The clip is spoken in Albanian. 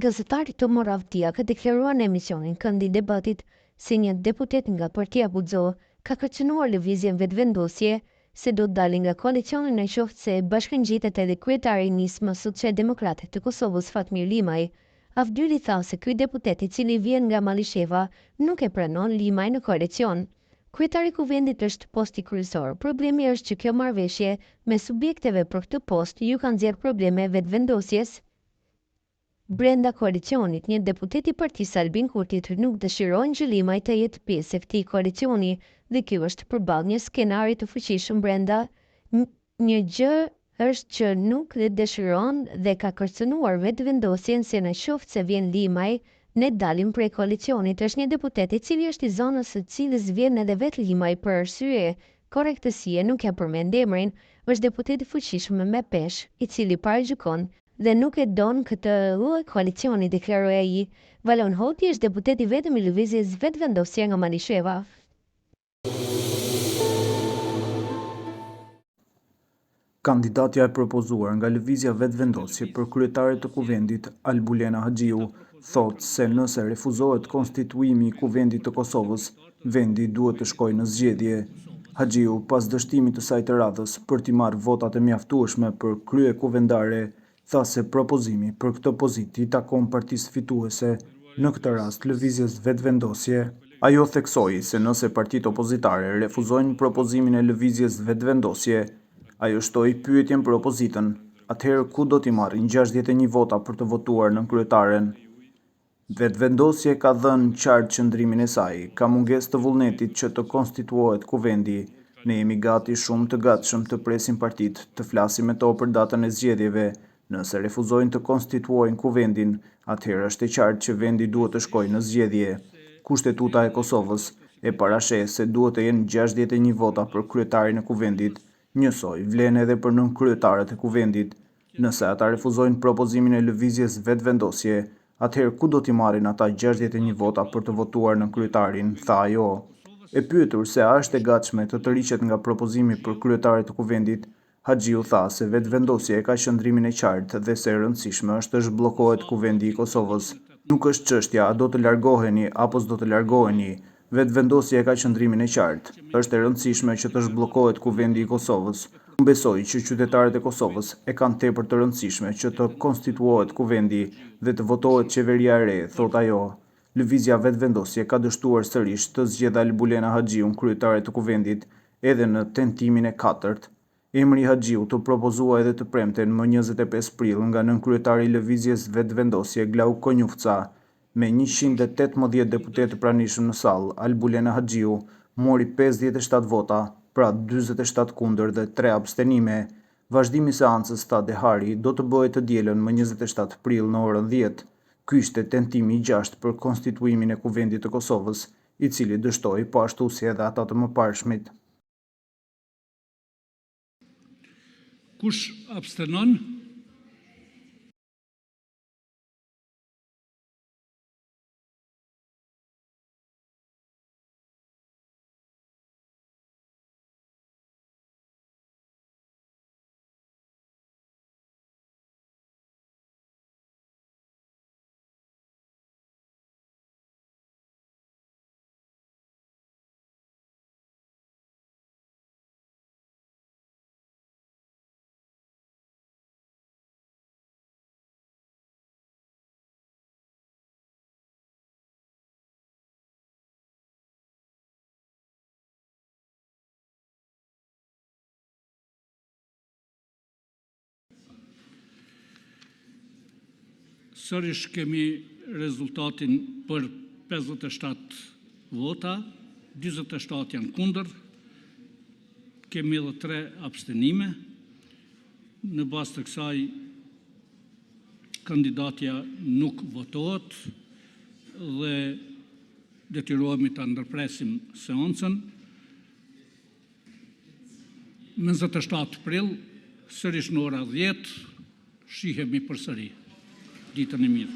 Gazetari të Moravtia ka deklaruar në emisionin Këndi i Debatit se një deputet nga Partia Guxo ka kërcënuar lëvizjen vetëvendosje se do të dalin nga koalicioni në qoftë se bashkëngjitet edhe kryetari i nismës Socialdemokrate të Kosovës Fatmir Limaj. Avdyli tha se ky deputet i cili vjen nga Malisheva nuk e pranon Limaj në koalicion. Kryetari i kuvendit është posti kryesor. Problemi është që kjo marrëveshje me subjekteve për këtë post ju ka nxjerrë probleme vetëvendosjes brenda koalicionit. Një deputet i Partisë Albin Kurtit nuk dëshirojnë që Limaj të jetë pjesë e këtij koalicioni dhe ky është përballë një skenari të fuqishëm brenda. Një gjë është që nuk dhe dëshiron dhe ka kërcënuar vetëvendosjen se në qoftë se vjen Limaj, ne dalim prej koalicionit. Është një deputet i cili është i zonës së cilës vjen edhe vetë Limaj për arsye korrektësie, nuk ja përmend emrin, është deputet i fuqishëm me peshë, i cili paragjykon dhe nuk e don këtë lloj koalicioni, deklaroi ai. Valon Hoti është deputet i vetëm i lëvizjes vetëvendosje nga Malisheva. Kandidatja e propozuar nga lëvizja vetëvendosje për kryetare të kuvendit, Albulena Haxhiu, thotë se nëse refuzohet konstituimi i kuvendit të Kosovës, vendi duhet të shkojë në zgjedhje. Haxhiu, pas dështimit të saj të radhës për t'i marrë votat e mjaftueshme për krye kuvendare, tha se propozimi për këtë pozitë i takon partisë fituese, në këtë rast lëvizjes vetëvendosje. Ajo theksoi se nëse partitë opozitare refuzojnë propozimin e lëvizjes vetëvendosje, ajo shtoi pyetjen për opozitën, atëherë ku do t'i marrin 61 vota për të votuar nën kryetaren? Vetëvendosje ka dhënë qartë qëndrimin e saj, ka mungesë të vullnetit që të konstituohet kuvendi. Ne jemi gati, shumë të gatshëm të presim partitë të flasim me to për datën e zgjedhjeve. Nëse refuzojnë të konstituojnë kuvendin, atëherë është e qartë që vendi duhet të shkojë në zgjedhje. Kushtetuta e Kosovës e parasheh se duhet të jenë 61 vota për kryetarin e kuvendit. Njësoj vlen edhe për nënkryetarët e kuvendit. Nëse ata refuzojnë propozimin e lëvizjes vetëvendosje, atëherë ku do t'i marrin ata 61 vota për të votuar nënkryetarin, tha ajo. E pyetur se a është e gatshme të tërhiqet nga propozimi për kryetarin e kuvendit, Haxhiu tha se vetëvendosja e ka qëndrimin e qartë dhe se e rëndësishme është të zhbllokohet kuvendi i Kosovës. Nuk është çështja a do të largoheni apo s'do të largoheni. Vetëvendosja e ka qëndrimin e qartë. Është e rëndësishme që të zhbllokohet kuvendi i Kosovës. Unë besoj që qytetarët e Kosovës e kanë tepër të rëndësishme që të konstituohet kuvendi dhe të votohet qeveria e re, thot ajo. Lëvizja vetëvendosje ka dështuar sërish të zgjedhë Albulena Haxhiun kryetare të kuvendit edhe në tentimin e katërt. Emri i Haxhiut të propozua edhe të premten më 25 prill nga nënkryetari i lëvizjes vetëvendosje Glauq Konjufca. Me 118 deputetë pranishëm në sallë, Albulena Haxhiu mori 57 vota, pra 47 kundër dhe 3 abstenime. Vazhdimi i seancës, tha Dehari, do të bëhet të dielën më 27 prill në orën 10. Ky ishte tentimi i 6 për konstituimin e kuvendit të Kosovës, i cili dështoi po ashtu si edhe ata të mëparshmit. Kush abstenon? Sërish kemi rezultatin për 57 vota, 27 janë kundër, kemi edhe 3 abstenime. Në bazë të kësaj, kandidatja nuk votohet dhe detyrohemi ta ndërpresim seancën. 27 prill, sërish në ora 10, shihemi përsëri. Ditën e mirë.